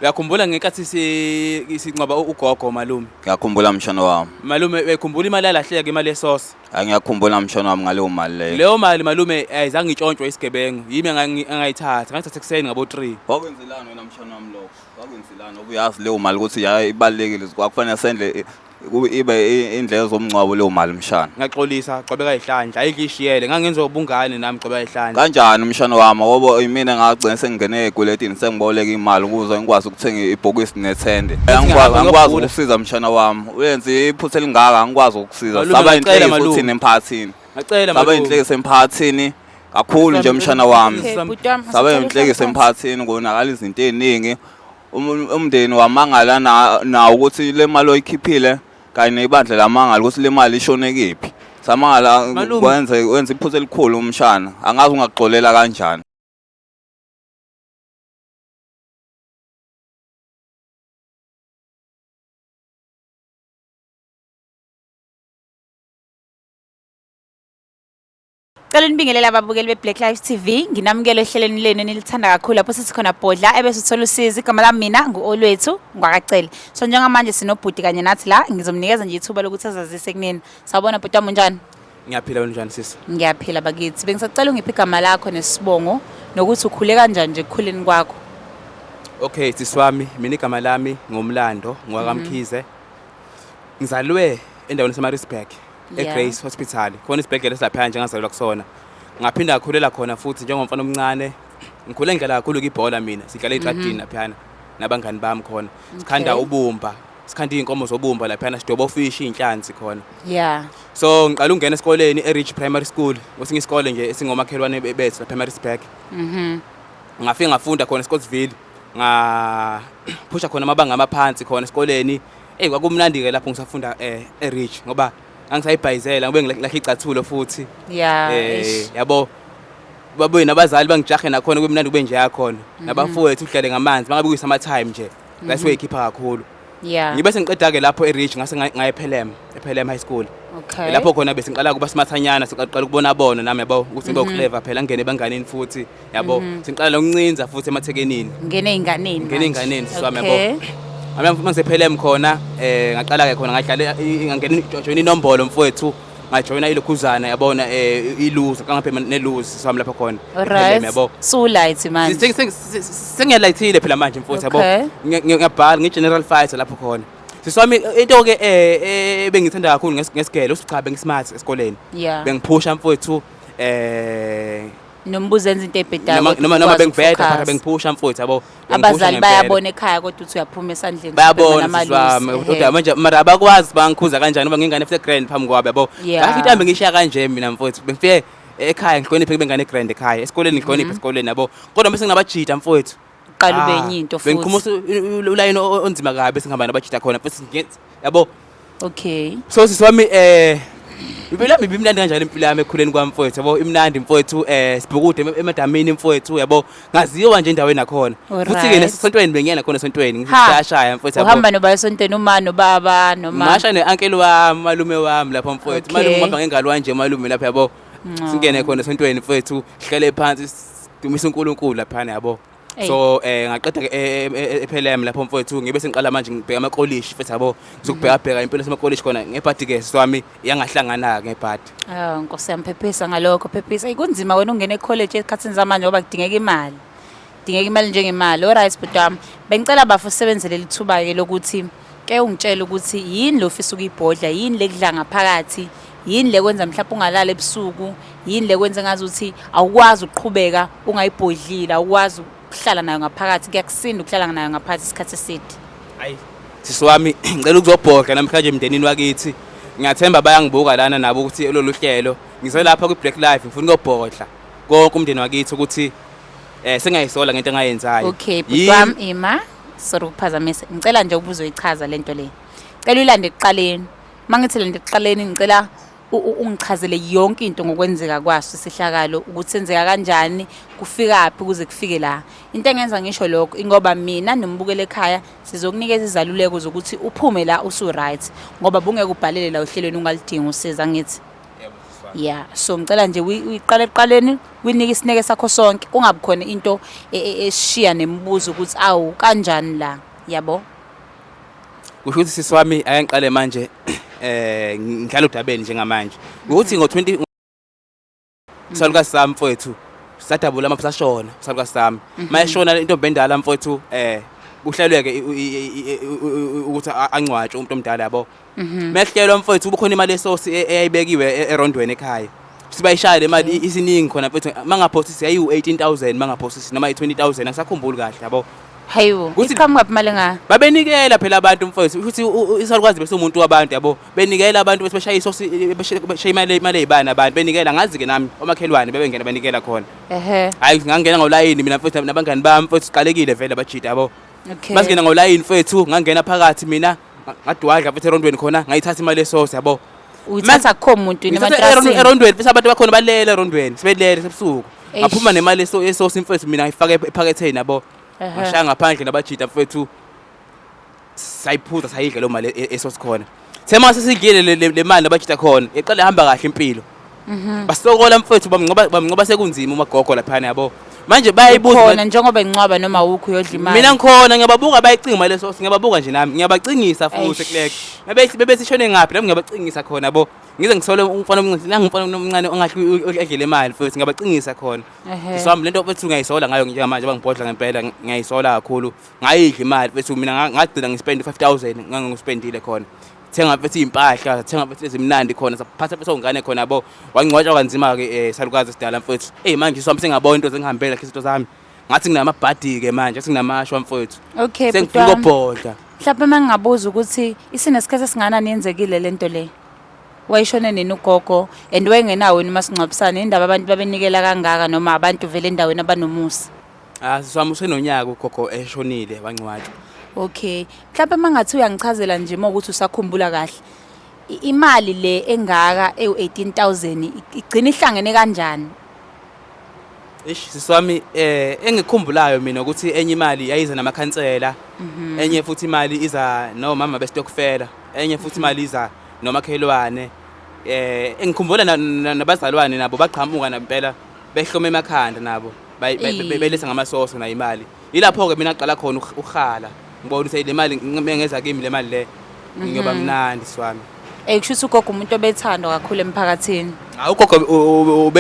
Uyakhumbula ngenkathi sincwaba ugogo malume. Ngiyakhumbula mshana wami. Malume ekhumbula imali yalahleka imali yesosi. Ngiyakhumbula mshana wami ngaleyo mali leyo. Leyo mali malume ayizange itshontshwe isigebengu. Yimi engayithatha. Ngayithatha ekseni ngabo 3. Wakwenzelani wena mshana wami lokho? Wakwenzelani ubuyazi leyo mali ukuthi ibalekile kwakufanele sendle ibe indlela zomncwabo leyo mali mshana. Ngaxolisa gcobeka ihlandla ayikishiyele ngangenza ubungane nami gcobeka ihlandla. Kanjani mshana wami ngoba imina ngagcina sengingene ekweletini sengiboleka imali ukuze ngikwazi ukuthenga ibhokisi nethende. Angikwazi ukusiza mshana wami. Uyenze iphutha elingaka angikwazi ukusiza. Saba inhleki futhi nemphakathini. Ngicela saba inhleki semphakathini kakhulu nje mshana wami. Saba inhleki semphakathini ngonakala izinto eziningi. Umndeni wamangala na ukuthi le mali oyikhiphile kanye nebandla lamangala ukuthi le mali ishone kephi. Samangala wenza iphutha elikhulu umshana. Angazi ungaxolela kanjani. Cela nibingelela ababukeli beBlack Lives TV. Nginamukela ehlelweni lenu enilithanda kakhulu lapho sithi khona Bhodla ebese uthola usizi. Igama lami mina nguOlwethu Ngwakacele. So njengamanje sinobhuti kanye nathi la ngizomnikeza nje ithuba lokuthi azazise kunini. Sawubona bhuti wami njani? Ngiyaphila wena njani sisi? Ngiyaphila bakithi. Bengisacela ungiphe igama lakho nesibongo nokuthi ukhule kanjani nje ekukhuleni kwakho. Okay, sisi wami, mina igama lami ngomlando ngwakamkhize. Ngizalwe endaweni eseMaritzburg. Grace Hospital. Khona isibhedlela esilapha nje ngazalelwa kusona. Ngaphinda ngakhulela khona futhi njengomfana omncane. Ngikhule ngidlala kakhulu ibhola mina. Sidlala eTradini lapha nabangani bami khona. Sikhanda ubumba. Sikhanda inkomo zobumba lapha sidoba fish inhlanzi khona. Yeah. So ngiqala ukungena esikoleni eRich Primary School. Kwesinye isikole nje esingomakhelwane bethu lapha eMaritzburg. Ngafika ngafunda khona eScottsville. Ngaphusha khona amabanga amaphansi khona esikoleni. Kwakumnandi ke lapho ngisafunda eRich ngoba angisayibhayizela ngibe ngilahla icathulo futhi. Yabo babuye nabazali bangijahe nakhona kubemnandi kube nje yakhona nabafowethu udlale ngamanzi bangabe kuyisama time nje la siweyikhipha kakhulu. Ngibe sengiqeda ke lapho eRich ngase ngaye ePelham High School. Lapho khona bese ngiqala kuba smathanyana siqala ukubona bona nami yabo ukuthi ngibe clever phela ngene ebanganeni futhi yabo siqala ukuncinza futhi emathekenini. Ngene ey'nganeni siswami yabo. Mina mangisephelem khona ngaqala ke khona ngadlala ngangena join inombolo mfowethu ngajoina ilokhuzana yabona iluze kangaphe neluze sami lapha khona yabo so light manje sengiyalayithile phela manje mfowethu yabo ngiyabhala ngigeneral fighter lapho khona siswami into ke ebengithanda kakhulu ngesigele usichabe ngismart esikoleni bengiphusha mfowethu nombuzo enza into ebhedayo noma bengibheda phakathi bengiphusha mfowethu yabo abazali bayabona ekhaya kodwa uthi uyaphuma esandleni bayabona kodwa manje mara abakwazi bangikhuza kanjani ngoba ngingane fete grand phambi kwabo yabo ngathi intambe ngishiya kanje mina mfowethu bengifike ekhaya ngihloniphe kube ngane grand ekhaya esikoleni ngihloniphe esikoleni yabo kodwa bese ngabajida mfowethu uqala ube enye into futhi bengikhumusa ulayini onzima kabi bese ngihamba nabajida khona futhi yabo so siswami impilo yami ibimnandi kanjalo impilo yami ekhuleni kwami mfowethu yabo imnandi mfowethu sibhukude emadamini mfowethu yabo ngaziwa nje endaweni nakhona futhi ke nesontweni bengiyena khona esontweni ngishaya mfowethu yabo uhamba noba esontweni uma nobaba noma ngasha neuncle wami malume wami lapha mfowethu malume ngihamba ngengalwa nje malume lapha yabo singene khona esontweni mfowethu sihlele phansi dumisa uNkulunkulu lapha yabo so ngaqeda ke ePelham lapho mfowethu ngibe sengiqala manje ngibheka amakolleji futhi yabo ngizokubheka impilo semakolleji khona ngebhadi ke siswami yangahlangana ke ngebhadi Nkosi yami phephisa ngalokho phephisa ikunzima wena ungene ecollege esikhathini zamanje ngoba kudingeka imali njengemali alright but bengicela bafu usebenzele lithuba ke lokuthi ke ungitshela ukuthi yini lo ofisa ukuyibhodla yini lekudla ngaphakathi yini lekwenza mhlawumbe ungalala ebusuku yini lekwenza ngazuthi awukwazi ukuqhubeka ungayibhodlile awukwazi ukuhlala nayo ngaphakathi kuyakusinda ukuhlala nayo ngaphakathi isikhathi eside hayi sisiwami ngicela ukuzobhodla namhlanje emndenini wakithi ngiyathemba bayangibuka lana nabo ukuthi lolu hlelo ngiselapha kwiBlack Life ngifuna ukubhodla konke umndeni wakithi ukuthi sengayisola ngento engayenzayo bhuti wami ima sorry ukuphazamisa ngicela nje ukubuza uyichaza lento le cela uyilande ekuqaleni mangithi lento ekuqaleni ngicela ungichazele yonke into ngokwenzeka kwaso isihlakalo ukuthi senzeka kanjani kufikaphi ukuze kufike la into engenza ngisho lokho ingoba mina nombukele ekhaya sizokunikeza izaluleko zokuthi uphume la usu right ngoba bungeke ubhalele la ohlelweni ungalidinga usiza ngithi Yeah, so ngicela nje uyiqala eqaleni uyinike isineke sakho sonke kungabi khona into eshiya nemibuzo ukuthi awu kanjani la yabo. Kusho ukuthi sisi wami ayangiqale manje ngihlala udabeni njengamanje. Ukuthi ngo20 salukazi sami mfowethu sadabula mapha sashona salukazi sami. Mayeshona intombi endala mfowethu uhlelweke ukuthi angcwatshwe umuntu omdala yabo. Mehlelwa mfowethu ubukhona imali esosi eyayibekiwe erondweni ekhaya. Sibayishaya le mali isiningi khona mfowethu mangaphosisi yayi u18000 mangaphosisi noma i20000 angisakhumbuli kahle yabo. Hayibo iqhamuka imali nga babenikela phela abantu mfowethu ukuthi isalukazi bese umuntu wabantu yabo benikela abantu bese beshaya isosi beshaya imali ezibani abantu benikela ngazi ke nami omakhelwane bebengena benikela khona hayi ngangena ngolayini mina mfowethu nabangani bami mfowethu siqalekile vele abajida yabo basingena ngolayini mfowethu ngangena phakathi mina ngadwadla mfowethu erondweni khona ngayithatha imali esosi yabo uyithatha akho umuntu nematrasini erondweni bese abantu bakhona balele erondweni sibelele sebusuku ngaphuma nemali esosi mfowethu mina ngifake ephaketheni yabo ngashaya ngaphandle nabajida mfowethu sayiphuza sayidla lo mali esosi khona sema sesidlile le mali nabajida khona eqale hamba kahle impilo basokola mfowethu bamnqoba sekunzima umagogo lapha yabo manje bayayibuza khona njengoba incwaba noma ukho uyodla imali mina ngikhona ngiyababuka bayicinga imali leso ngiyababuka nje nami ngiyabacingisa futhi kuleke bebesishone ngapi nami ngiyabacingisa khona yabo ngize ngisole umfana omncane ongahle edle le mali futhi ngiyabacingisa khona isami lento bethu ngayisola ngayo njengamanje bangibhodla ngempela ngiyayisola kakhulu ngayidla imali bethu mina ngagcina ngispend 5000 ngangispendile khona thenga mfethu impahla thenga mfethu ezimnandi khona saphatha mfethu ongane khona yabo wangcwatshwa kanzima ke salukazi sidala mfethu manje isami sengabona into zengihambela izinto zami ngathi nginamabhadi ke manje singinamashwa mfethu okay sengifika ubhodla mhlawumbe mangingabuza ukuthi isinesikhathi esinganani yenzekile lento le wayishone nini ugogo and wayengenawo noma singcwabisana indaba abantu babenikela kangaka noma abantu vele endaweni abanomusa siswami usenonyaka ugogo eshonile wangcwatshwa. Okay mhlawumbe mangathi uyangichazela nje ukuthi usakhumbula kahle imali le engaka ewu18000 igcina ihlangene kanjani? Siswami engikhumbulayo mina ukuthi enye imali yayiza namakhansela enye futhi imali iza nomama bestokfela enye futhi imali iza nomakhelwane engikhumbula nabazalwane nabo baqhamuka nampela behlome emakhanda nabo belesa ngamasoso na imali ilapho ke mina aqala khona ukhala ngibona ukuthi le mali ngengeza kimi le mali le ngiyoba mnandi swami kushuthi ugogo umuntu obethandwa kakhulu emphakathini ugogo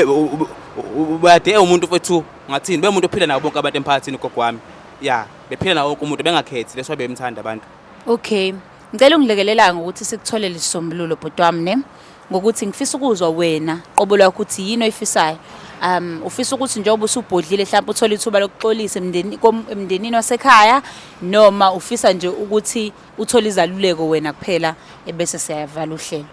ubade umuntu fethu ngathini bemuntu ophila nabo bonke abantu emphakathini ugogo wami ya bephila nawo wonke umuntu bengakhethi leswa bemthanda abantu. Okay ngicela ungilekelela ngokuthi sikutholele isisombululo bhuti wami ne ngokuthi ngifisa ukuzwa wena qobo lwakho ukuthi yini oyifisayo ufisa ukuthi njengoba usubhodlile mhlawumbe uthola ithuba lokuxolisa emndenini wasekhaya noma ufisa nje ukuthi uthola izaluleko wena kuphela ebese siyavala uhlelo.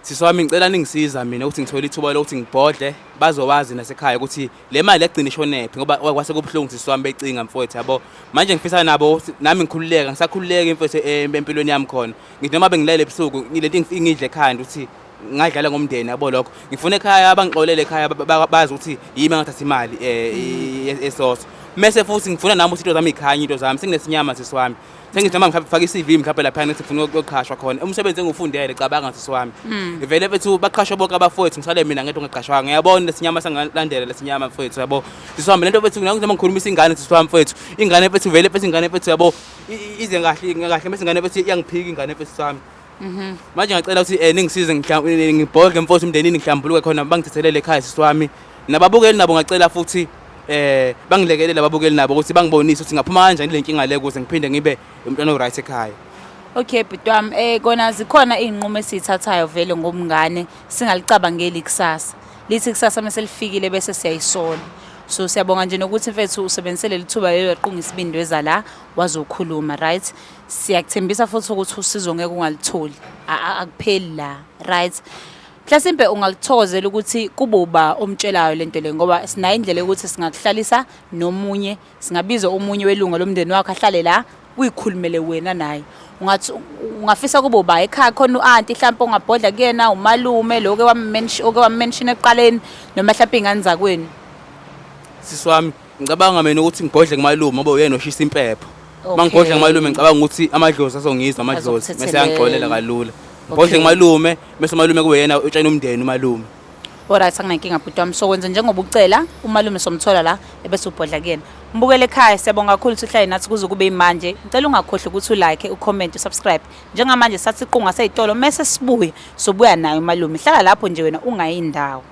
Siswami ngicela ningisiza mina ukuthi ngithole ithuba lokuthi ngibhodle bazowazi nasekhaya ukuthi le mali yagcina ishonephi ngoba kwase kubhlungu siswami becinga mfowethu yabo manje ngifisa nabo nami ngikhululeka ngisakhululeka mfowethu empilweni yami khona ngithi noma bengilele ebusuku ngilento ngidle ekhaya ukuthi ngadlala ngomndeni yabo lokho ngifuna ekhaya abangixolele ekhaya bazi ukuthi yimi ngathatha imali esoso mase futhi ngifuna nami ukuthi into zami ikhanye into zami senginesinyama siswami sengithi noma ngifaka iCV mhlawumbe lapha ngithi ngifuna ukuqhashwa khona umsebenzi engufundele cabanga siswami vele bethu baqhashwa bonke abafowethu ngisale mina ngento ngiqhashwa ngiyabona lesinyama sangalandela lesinyama mfowethu yabo siswami lento bethu ngizama ngikhulumisa ingane siswami mfowethu ingane bethu vele bethu ingane bethu yabo ize kahle bese ingane bethu iyangiphika ingane bethu siswami manje ngicela ukuthi ningisize ngibhodle mfowethu umndenini ngihlambuluke khona bangithethelele ekhaya siswami nababukeli nabo ngicela futhi bangilekelela ababukeli nabo ukuthi bangibonise ukuthi ngaphuma kanjani le nkinga le ukuze ngiphinde ngibe umntwana oright ekhaya. Okay bhuti wami kona zikhona izinqumo esizithathayo vele ngomngane singalicabangeli kusasa lithi kusasa mase lifikile bese siyayisola so siyabonga nje nokuthi mfethu usebenzisele lithuba lelo qhunga isibindi weza la wazokhuluma right siyakuthembisa futhi ukuthi usizo ngeke ungalitholi akupheli la right mhlasimbe ungalithokozela ukuthi kububa omtshelayo lento le ngoba sinayo indlela ukuthi singakuhlalisa nomunye singabiza omunye welunga lomndeni wakho ahlale la uyikhulumele wena naye ungathi ungafisa kububa ekhaya khona uanti mhlawumbe ongabhodla kuyena umalume lokho wamention eqaleni noma mhlawumbe ingane zakweni. Siswami ngicabanga mina ukuthi ngibhodle kumalume ngoba uyena oshisa impepho mangibhodle kumalume ngicabanga ukuthi amadlozi azongizwa amadlozi bese yangixolela kalula ngibhodle kumalume bese umalume kuyena utshena umndeni umalume Alright, anginankinga bhuti wami. So wenza njengoba ucela umalume somthola la ebese ubhodla kuyena. Mbukele ekhaya, siyabonga kakhulu ukuthi uhlale nathi kuze kube imanje. Ngicela ungakhohlwa ukuthi ulike, ucomment, usubscribe. Njengamanje sathi iqunga seyitolo mase sibuye sobuya nayo umalume. Hlala lapho nje wena ungayindawo.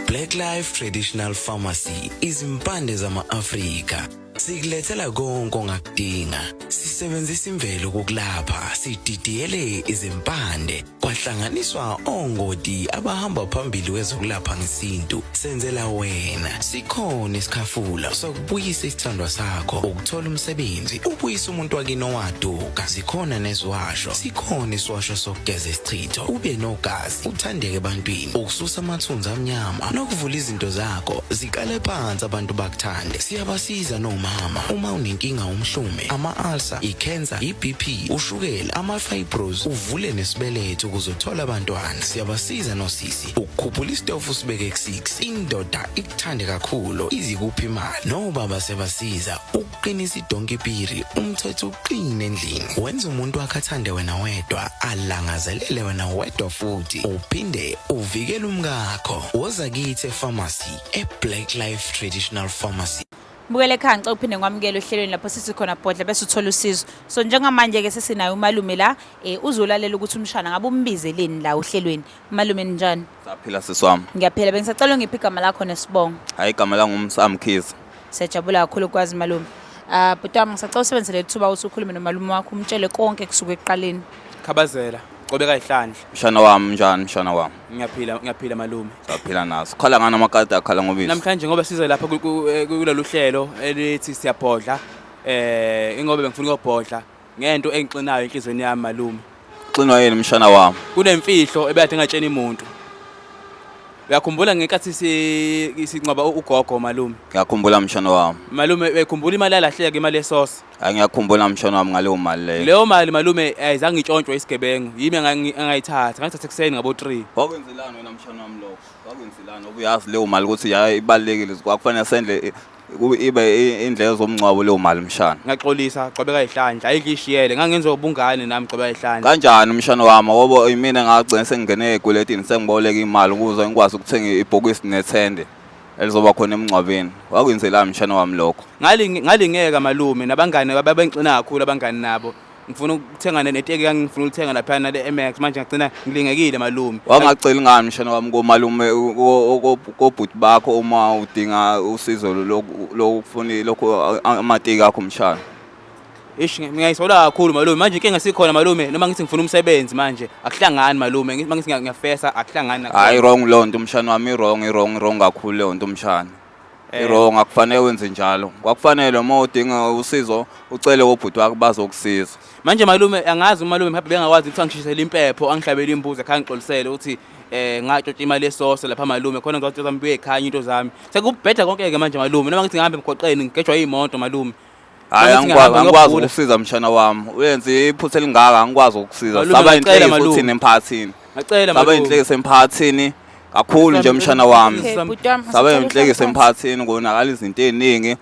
Black Life Traditional Pharmacy izimpande zama-Afrika. Sikulethela konke ongakudinga. Sisebenzisa imvelo kokulapha, sididiyele izimpande, kwahlanganiswa ongoti abahamba phambili kwezokulapha ngesintu. Senzela wena. Sikhona isikhafula sokubuyisa isithandwa sakho, ukuthola umsebenzi, ubuyisa umuntu wakini owaduka. Sikhona neziwasho. Sikhona isiwasho sokugeza isichitho, ube nogazi, uthandeke ebantwini, ukususa amathunzi amnyama, nokuvula izinto zakho zikale phansi abantu bakuthande. Siyabasiza noma uma unenkinga umhlume, ama-ulcer, i-cancer, i-BP, ushukela, ama-fibros, uvule nesibeletho ukuzothola abantwana. Siyabasiza nosisi ukukhuphula isitofu sibeke ku-6, indoda ikuthande kakhulu izikuphi imali. Nobaba sebasiza ukuqinisa idonkipiri, umthetho uqine endlini. Wenza umuntu wakhe athande wena wedwa, alangazelele wena wedwa futhi uphinde uvikele umkakho. Woza kithi epharmacy, eBlack Life Traditional Pharmacy. Mbukele ekhaya, ngicela uphinde ngamukela ohlelweni lapho sithi khona bhodla bese uthola usizo. So njengamanje ke sesinayo umalume la uzolalela ukuthi umshana ngabe umbizeleni la ohlelweni. Umalume njani? Saphila siswami. Ngiyaphela, bengisacela ngiphi igama lakho nesibongo. Hayi igama langumsami Khiza. Siyajabula kakhulu ukwazi malume. Bhuti wami ngisacela usebenzele ithuba ukuthi ukhulume nomalume wakho umtshele konke kusuka ekuqaleni. Khabazela, qobeka ihlandla. Mshana wami njani mshana wami? Ngiyaphila malume. Saphila naso. Khala ngana amakati akhala ngobisi. Namhlanje ngoba size lapha kulolu hlelo elithi siyabhodla, ingoba bengifuna ukubhodla ngento engixinayo enhlizweni yami malume. Xinwa yini mshana wami? Kunemfihlo ebeyade ngatshena umuntu. Uyakhumbula ngenkathi sincwaba ugogo malume? Ngiyakhumbula mshana wami. Malume bekhumbula imali yalahleka, imali yesosi. Ngiyakhumbula mshana wami ngaleyo mali leyo. Leyo mali malume ayizange itshontshwe isigebengu, yimi angayithatha, ngayithatha ekseni ngabo 3. Wakwenzelani wena mshana wami lokho? Wakwenzelani obuyazi leyo mali ukuthi ibalekile, kwakufanele sendle ibe indlela zomncwabo leyo mali mshana. Ngaxolisa, qobeka ihlandla, ayikishiyele, ngangenza ubungane nami qobeka ihlandla. Kanjani mshana wami ngoba imina ngagcina sengingene egweletini sengiboleka imali ukuze ngikwazi ukuthenga ibhokisi nethende elizoba khona emncwabeni. Wakwenzelani mshana wami lokho? Ngalingeka malume, nabangane babengixina kakhulu abangane nabo. Ngifuna ukuthenga neteki ngifuna ukuthenga lapha na le-MX, manje ngagcina ngilingekile malume. Wangaceli ngani mshana wami ngomalume kobhuti bakho uma udinga usizo lokufuna lokho amateki akho mshana? Ngiyayisola kakhulu malume, manje inkinga sikhona malume, noma ngithi ngifuna umsebenzi manje akuhlangani malume, ngithi ngiyafesa akuhlangani. Hayi wrong lo nto mshana wami, wrong kakhulu le nto mshana. Wrong, akufanele wenze njalo. Kwakufanele uma udinga usizo ucele kobhuti wakho bazokusiza. Manje malume angazi umalume mhlawumbe bengakwazi ukuthi angishisele impepho, angihlabele imbuzi ekhaya ngixolisele ukuthi ngatshotshwa imali yesoso lapha malume, khona ngizothatha zami buye ekhaya into zami. Sekubheda konke ke manje malume, noma ngithi ngihambe emgwaqeni ngigejwa iy'moto malume. Hayi angikwazi ukusiza mshana wami, uyenze iphutha elingaka angikwazi ukusiza. Saba inhleki futhi nemphakathini. Ngicela malume. Saba inhleki semphakathini kakhulu nje mshana wami. Saba inhleki semphakathini konakala izinto eziningi.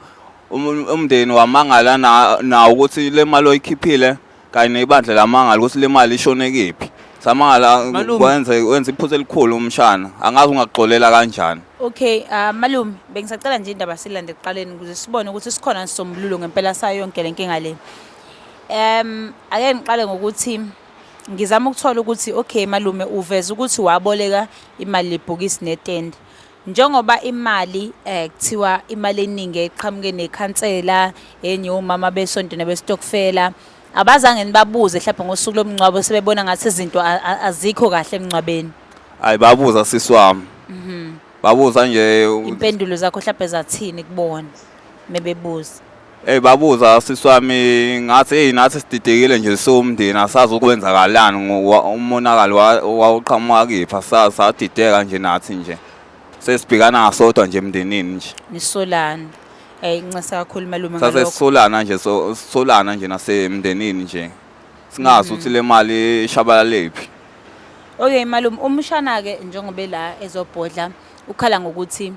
Umndeni wamangala na ukuthi le mali oyikhiphile kanye nebandla lamangala ukuthi le mali ishone kephi. Samangala wenza iphutha elikhulu umshana. Angazi ungaxolela kanjani. Okay, malume bengisacela nje indaba silande ekuqaleni ukuze sibone ukuthi sikhona isombululo ngempela sayo yonke lenkinga le. Ake ngiqale ngokuthi ngizama ukuthola ukuthi okay malume uveza ukuthi waboleka imali lebhokisi netende. Njengoba imali kuthiwa imali eningi eqhamuke nekhansela enye umama besonto nebestokfela, abazange nibabuze mhlawumbe ngosuku lomncwabo sebebona ngathi izinto azikho kahle emncwabeni? Hayi babuza siswami. Babuza nje impendulo zakho mhlawumbe zathini kubona mebebuza? Babuza siswami ngathi nathi sididekile nje somndeni asazi ukwenzakalani umonakalo wawuqhamuka kipha, sadideka nje nathi nje sesibhekana ngasodwa nje emndenini nje. Nisolana. Ngincasa kakhulu malume ngalokho. Sisolana nje nasemndenini nje. Singazi ukuthi le mali ishabalaliphi. Okay malume, umshana ke njengoba la ezobhodla ukhala ngokuthi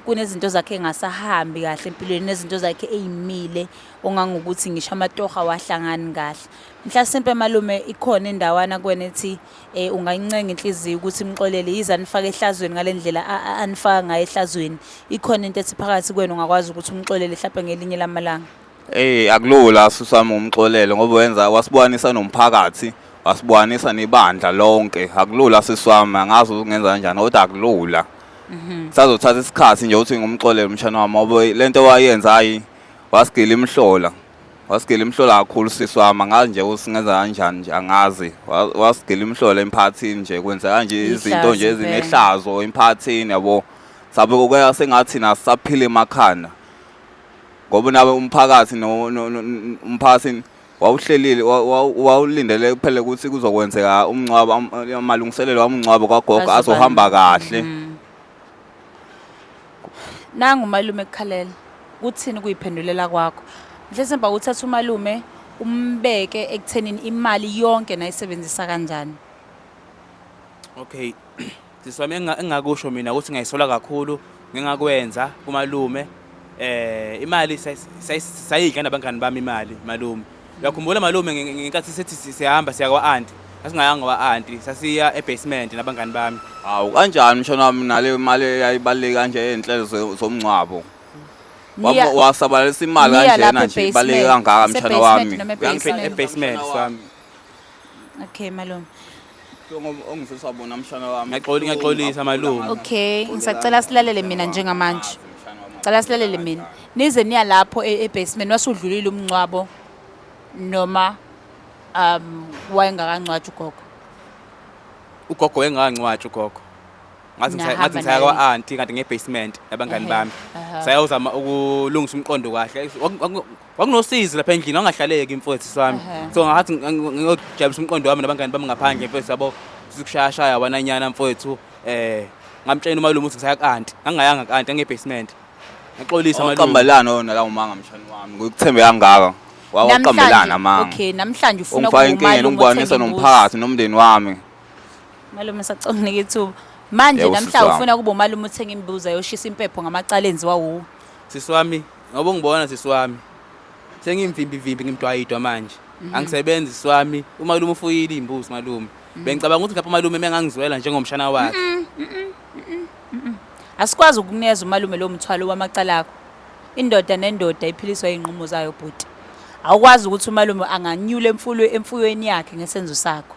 kunezinto zakhe engasahambi kahle empilweni, nezinto zakhe ey'mile ongangokuthi ngisho amatoho awahlangani kahle. Mhlasimpe malume ikhona indawana kuwena ethi ungayincenga inhliziyo ukuthi imxolele yize anifake ehlazweni ngale ndlela anifaka ngayo ehlazweni. Ikhona into ethi phakathi kwenu ungakwazi ukuthi umxolele mhlawumbe ngelinye lamalanga. Akulula susami umxolele ngoba wenza wasibonisa nomphakathi, wasibonisa nebandla lonke. Akulula siswami, angazi ukungenza kanjani kodwa akulula. Sazothatha isikhathi nje ukuthi ngumxolele umshana wami ngoba lento wayenza wasigila imhlola. Wasigila imhlola kakhulu siswami, angazi nje usingenza kanjani nje angazi. Wasigila imhlola emphakathini nje kwenza kanje izinto nje ezinehlazo emphakathini yabo. Sabe kuya sengathi nasaphila emakhanda. Ngoba nawe umphakathi umphakathi wawuhlelile wawulindele kuphela ukuthi kuzokwenzeka umncwabo amalungiselelo womncwabo kagogo azohamba kahle. Nangu malume ekukhalela kuthini kuyiphendulela kwakho? Mhlasimba uthatha umalume umbeke ekuthenini imali yonke nayisebenzisa kanjani? Okay. Siswami engakusho mina ukuthi ngayisola kakhulu ngingakwenza kumalume. Imali sayidla nabangani bami imali malume. Uyakhumbula malume ngenkathi sithi siyahamba siya kwa-aunty. Asingayanga kwa-aunty, sasiya e-basement nabangani bami. Hawu kanjani mshana wami nale mali eyayibaleka kanje enhlelo zomncwabo? Wasabalisa imali kanjena nje ibaleke kangaka mshana wami. E-basement swami. Okay malume. Ongisabona mshana wami. Ngiyaxolisa malume. Okay, ngisacela silalele mina njengamanje. Cela silalele mina. Nize niya lapho e-basement wasudlulile umncwabo noma wayengakancwathi ugogo. Ugogo wayengakancwathi ugogo. Ngathi ngisaya kwa-aunty kanti nge-basement nabangani bami. Sayawuzama ukulungisa umqondo kahle. Kwakunosizi lapha endlini wangahlaleki mfowethu sami. So ngathi ngiyojabulisa umqondo wami nabangani bami ngaphandle mfowethu yabo sikushaya wananyana mfowethu ngamtshela umalume ukuthi ngisaya ku-aunty. Angayanga ku-aunty nge-basement. Ngixolisa malume. Uqambelana nalawo manga mshana wami. Ngikuthembe kangaka. Waqambelana manga. Okay, namhlanje ufuna ukumalume ukubonisa nomphakathi nomndeni wami. Malume sakunika ithuba. Manje namhla ufuna kuba umalume uthenga imbuzi ayoshisa impepho ngamaqala enziwa wu. Siswami, ngoba ngibona siswami. Sengimvimbi ngimdwayidwa manje. Angisebenzi siswami. Umalume ufuyile imbuzi malume. Bengicabanga ukuthi lapha umalume mengangizwela njengomshana wakhe. Asikwazi ukunikeza umalume lo mthwalo wamacala akho. Indoda nendoda iphiliswa inqumo zayo bhuti. Awukwazi ukuthi umalume anganyule emfuyweni yakhe ngesenzo sakho.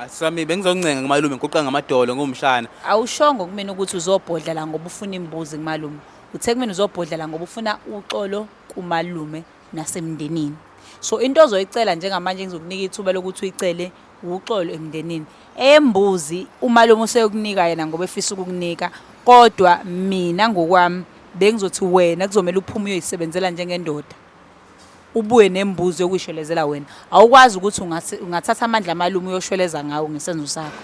Asami bengizoncenga kumalume ngiqoqa ngamadolo ngomshana. Awushongo kumina ukuthi uzobhodla la ngoba ufuna imbuzi kumalume. Uthe kumina uzobhodla la ngoba ufuna uxolo kumalume nasemndenini. So into ozoyicela njengamanje ngizokunika ithuba lokuthi uyicele uxolo emndenini. Embuzi umalume useyokunika yena ngoba efisa ukukunika. Kodwa mina ngokwami bengizothi wena kuzomela uphume uyoyisebenzela njengendoda. Ubuye nembuzi yokushwelezela wena. Awukwazi ukuthi ungathatha amandla amalume uyoshweleza ngawo ngesenzo sakho.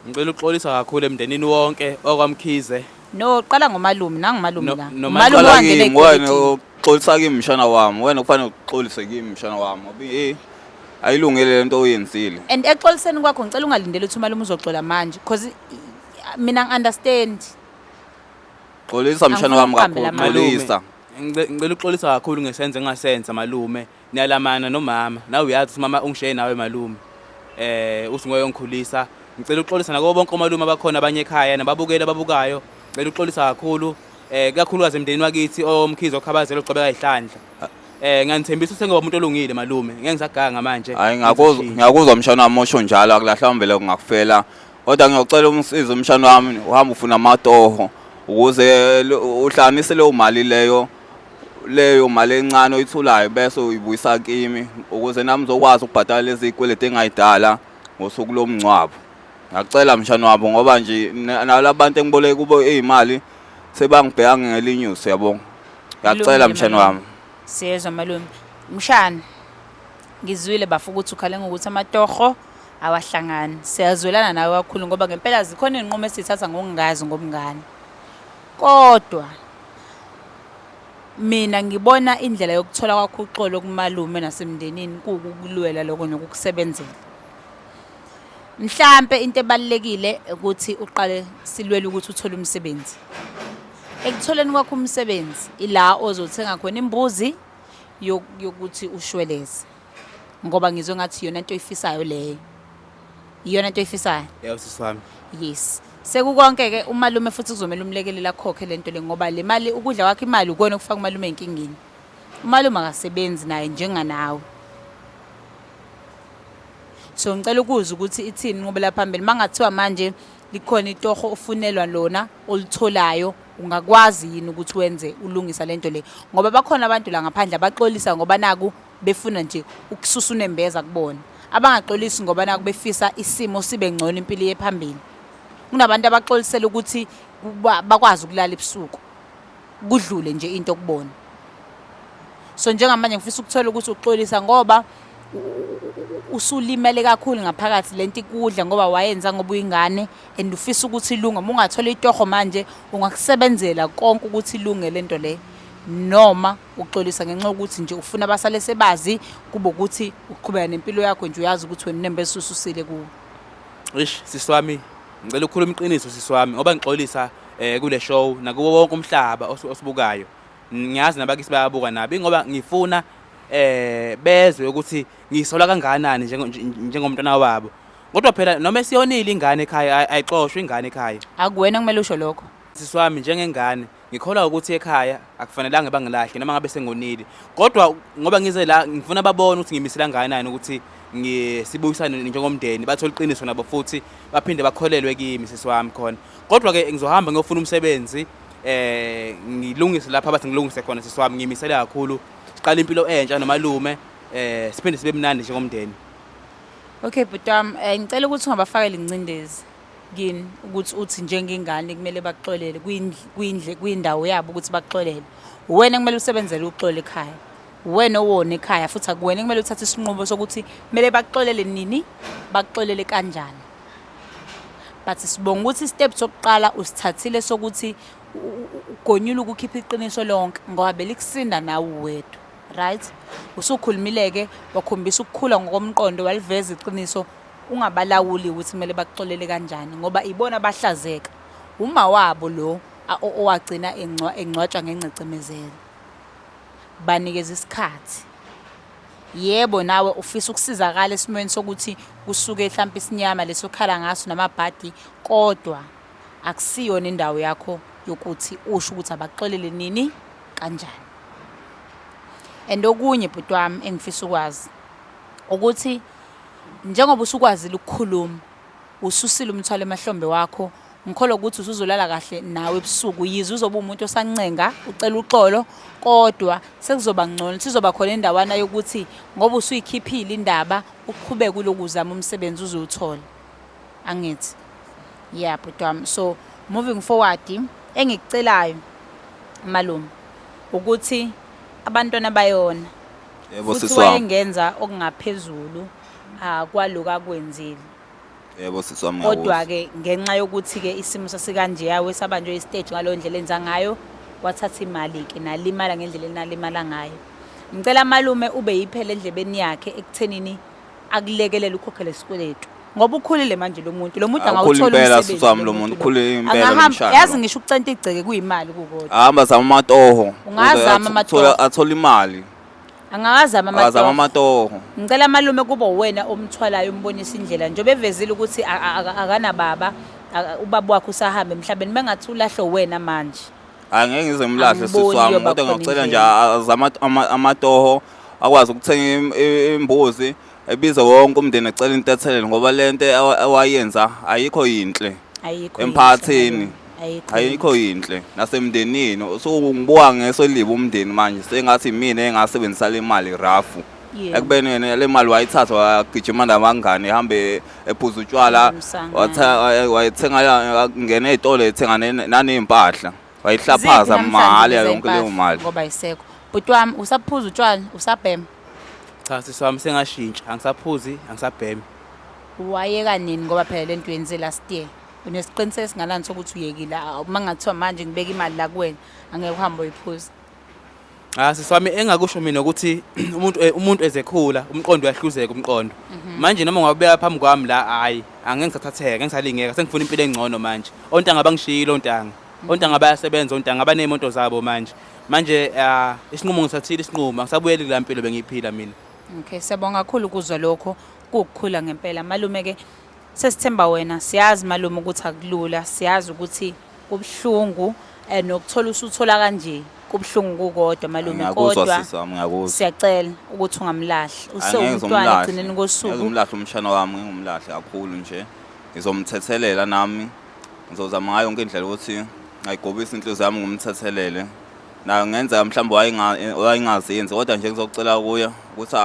Ngicela ukuxolisa kakhulu emndenini wonke okwamkhize. No, qala ngomalume nangumalume la. Umalume wangena ekhaya. Uxolisa kimi mshana wami. Wena kufanele uxolise kimi mshana wami. Ngoba ayilungile lento oyenzile. And exoliseni kwakho ngicela ungalindele ukuthi umalume uzoxola manje because mina ngi-understand. Xolisa mshana wami kakhulu. Xolisa. Ngicela ukuxolisa kakhulu ngesenze engasenza malume. Niyalamana nomama. Nawe uyazi ukuthi mama ungishiye nawe malume. Usingoye ongikhulisa. Ngicela ukuxolisa nako bonke omalume abakhona abanye ekhaya nababukeli ababukayo. Ngicela ukuxolisa kakhulu. Kakhulukazi emndenini wakithi omkhize okhabazela uqhubeka ihlandla. Nganithembisa ukuthi ngoba umuntu olungile malume. Ngeke ngisaganga manje. Hayi ngiyakuzwa mshana wami osho njalo akulahla mbele kungakufela. Kodwa ngiyocela umsizo mshana wami uhamba ufuna amatoho ukuze uhlanganise leyo mali leyo mali encane oyithulayo bese uyibuyisa kimi ukuze nami ngizokwazi ukubhadala lezi zikweleti engayidala ngosuku lomncwabo. Ngiyacela mshana wabo ngoba nje nalabantu engiboleke kubo izimali sebangibheka ngelinyusi yabo. Ngiyacela mshana wami. Siyezwa malume. Mshana. Ngizwile bafu ukuthi ukhale ngokuthi amatoho awahlangani. Siyazwelana nawe kakhulu ngoba ngempela zikhona inqomo esithatha ngokungazi ngobungane. Kodwa mina ngibona indlela yokuthola kwakho uxolo kumalume nasemndenini kukulwela lokho nokukusebenzela. Mhlambe into ebalekile ukuthi uqale silwele ukuthi uthole umsebenzi. Ekutholeni kwakho umsebenzi ila ozothenga khona imbuzi yokuthi ushweleze. Ngoba ngizwe ngathi iyona into oyifisayo leyo. Iyona into oyifisayo? Yebo sisi wami. Yes. Sekukonke ke umalume futhi kuzomela umlekelela khokhe lento le ngoba le mali ukudla kwakhe imali ukona okufaka umalume enkingeni. Umalume akasebenzi naye njenganawe. So ngicela ukuzwa ukuthi ithini ngobela phambili mangathiwa manje likhona itoho ofunelwa lona olitholayo ungakwazi yini ukuthi wenze ulungisa lento le ngoba bakhona abantu la ngaphandle abaxolisa ngoba naku befuna nje ukususa unembeza kubona abangaxolisi ngoba naku befisa isimo sibe ngcono impilo yephambili kunabantu abaxolisela ukuthi bakwazi ukulala ebusuku kudlule nje into kubona so njengamanje ngifisa ukuthola ukuthi uxolisa ngoba usulimele kakhulu ngaphakathi lento ikudla ngoba wayenza ngoba uyingane and ufisa ukuthi ilunge uma ungathola itoho manje ungakusebenzela konke ukuthi ilunge lento le noma uxolisa ngenxa ukuthi nje ufuna abasale sebazi kuba ukuthi uqhubeka nempilo yakho nje uyazi ukuthi wena nembe esususile kuwo. Ish sisi wami ngicela ukukhuluma iqiniso sisi wami ngoba ngixolisa kule show nakuwo wonke umhlaba osibukayo. Ngiyazi nabakisi bayabuka nabi ngoba ngifuna bezwe ukuthi ngisola kangakanani njengomntwana wabo kodwa phela noma siyonile ingane ekhaya ayixoshwe ingane ekhaya Akuwena kumele usho lokho. sisi wami njengengane ngikholwa ukuthi ekhaya akufanelanga bangilahle noma ngabe sengonile kodwa ngoba ngize la ngifuna babone ukuthi ngimisela kangakanani ukuthi ngisibuyisane njengomndeni bathola iqiniso nabo futhi baphinde bakholelwe kimi sisi wami khona kodwa ke ngizohamba ngiyofuna umsebenzi ngilungise lapha abathi ngilungise khona sisi wami ngimisela kakhulu siqala impilo entsha nomalume siphinde sibe mnandi njengomndeni. Okay butam ngicela ukuthi ungabafakele incindezi kini ukuthi uthi njengengane kumele baxolele kwindawo yabo ukuthi baxolele. Wena kumele usebenzele uxolo ekhaya. Wena owona ekhaya futhi akuwena kumele uthathe isinqumo sokuthi kumele baxolele nini baxolele kanjani. But sibonga ukuthi step sokuqala usithathile sokuthi ugonyula ukukhipha iqiniso lonke ngoba belikusinda nawe wedwa. Right? Usukhulumileke wakhombisa ukukhula ngokomqondo waliveza iqiniso ungabalawuli ukuthi kumele baxolele kanjani ngoba ibona abahlazeka uma wabo lo owagcina engcwatshwa ngengcecemezelo banikeza isikhathi yebo nawe ufisa ukusizakala esimweni sokuthi kusuke mhlawumbe isinyama lesokhala ngaso namabhadi kodwa akusiyona indawo yakho yokuthi usho ukuthi abaxolele nini kanjani. And okunye bhuti wami engifisa ukwazi ukuthi njengoba usukwazile ukukhuluma ususile umthwalo emahlombe wakho ngikholwa ukuthi usuzolala kahle nawe ebusuku yize uzoba umuntu osancenga ucela uxolo kodwa sekuzoba ngcono sizoba khona indawana yokuthi ngoba usuyikhiphile indaba uqhubeke kulokuzama umsebenzi uzowuthola angithi yeah bhuti wami. So moving forward engikucelayo malume ukuthi abantwana bayona Yebo futhi sisi wami. wayengenza okungaphezulu kwaloku akwenzile. Yebo sisi wami. Kodwa ke ngenxa yokuthi ke isimo sasikanje yawe sabanjwe istage ngalo ndlela enza ngayo wathatha imali ke nalimala ngendlela enalimala ngayo. Ngicela malume ube yiphele endlebeni yakhe ekuthenini akulekelela ukhokhele isikweletu ngoba ukhulile manje lo muntu angawuthola impela sisi wami lo muntu ukhulile impela umshana. Yazi ngisho ukucenta igceke kuyimali kukodwa. Ahamba zama amatoho. Ungazama amatoho. Athola imali. Angazama Azama amatoho. Ngicela malume kuba wena omthwalayo umbonisa indlela njengoba evezile ukuthi akana baba ubaba wakhe usahamba emhlabeni bengathi ulahlo wena manje. Angeke ngize ngimlahle sisi wami kodwa ngicela nje azama amatoho akwazi ukuthenga imbuzi ebiza wonke umndeni ecela intethelelo ngoba lento awayenza ayikho yinhle emphakathini ayikho yinhle nasemndenini usungibuka ngesoliba umndeni manje sengathi mina engasebenzisa le mali rafu ekubeni yena le mali wayithatha wagijima nabangani ehambe ephuza utshwala wayithenga ngene ezitolo ethenga nanempahla wayihlaphaza mahali yonke leyo mali ngoba isekho. Bhuti wami usaphuza utshwala usabhema? Cha sisi wami sengashintsha angisaphuzi angisabhemi. Wayeka nini ngoba phela lento yenze last year? Unesiqiniseko singalani sokuthi uyekile uma ngathiwa manje ngibeka imali la kuwena angeke uhambe uyiphuza. Siswami engakusho mina ukuthi umuntu ezekhula umqondo uyahluzeka umqondo. Manje noma ungabeka phambi kwami la hayi angeke ngisathatheka ngeke ngisalingeka sengifuna impilo engcono manje. Ontanga bangishilo ontanga. Ontanga bayasebenza ontanga abaneemoto zabo manje. Manje isinqumo ngisathile isinqumo ngisabuyeli kula mpilo bengiyiphila mina. Okay, siyabonga kakhulu ukuzwa lokho kukukhula ngempela malume ke sesithemba wena siyazi malume ukuthi akulula siyazi ukuthi kubhlungu nokuthola usuthola kanje kubhlungu kukodwa malume kodwa siyacela ukuthi ungamlahli usewumntwana egcineni kosuku ngizomlahla umshana wami ngingumlahle kakhulu nje ngizomthethelela nami ngizozama ngayo yonke indlela ukuthi ngayigobisa inhliziyo yami ngumthethelele nayo ngenza mhlawumbe wayingazenzi kodwa nje ngizocela kuye ukuthi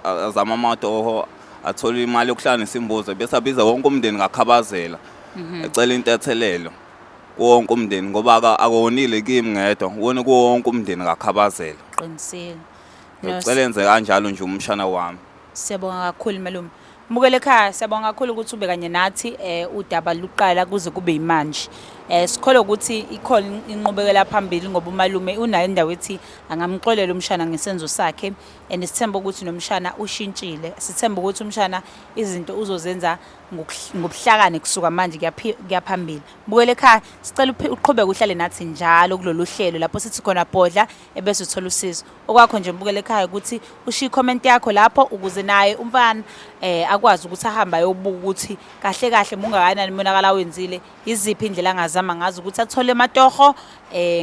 azama amatoho athola imali yokuhlanganisa imbuzi bese abiza wonke umndeni ngakhabazela ecela intethelelo wonke umndeni ngoba akonile kimi ngedwa wona wonke umndeni ngakhabazela qinisile ngicela enze kanjalo nje umshana wami siyabonga kakhulu malume mbukele ekhaya siyabonga kakhulu ukuthi ube kanye nathi udaba luqala kuze kube yimanje sikholwa ukuthi ikhona inqubekela phambili ngoba umalume unayo indawo ethi angamxolela umshana ngesenzo sakhe and sithemba ukuthi nomshana ushintshile sithemba ukuthi umshana izinto uzozenza ngobuhlakani kusuka manje kuyaphambili mbukele ekhaya sicela uqhubeke uhlale nathi njalo kulolu hlelo lapho sithi khona bodla ebese uthola usizo okwakho nje mbukele ekhaya ukuthi ushiye comment yakho lapho ukuze naye umfana akwazi ukuthi ahamba ayobuka ukuthi kahle kahle mungakanani umonakala wenzile iziphi indlela angazama ngazi ukuthi athole amatoho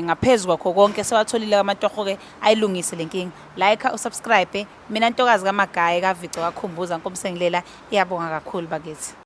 ngaphezulu kwakho konke sewatholile amatoho ke ayilungise lenkinga like usubscribe mina ntokazi kaMagaye kaVico kaKhumbuza Nkomosengilela iyabonga kakhulu bakithi.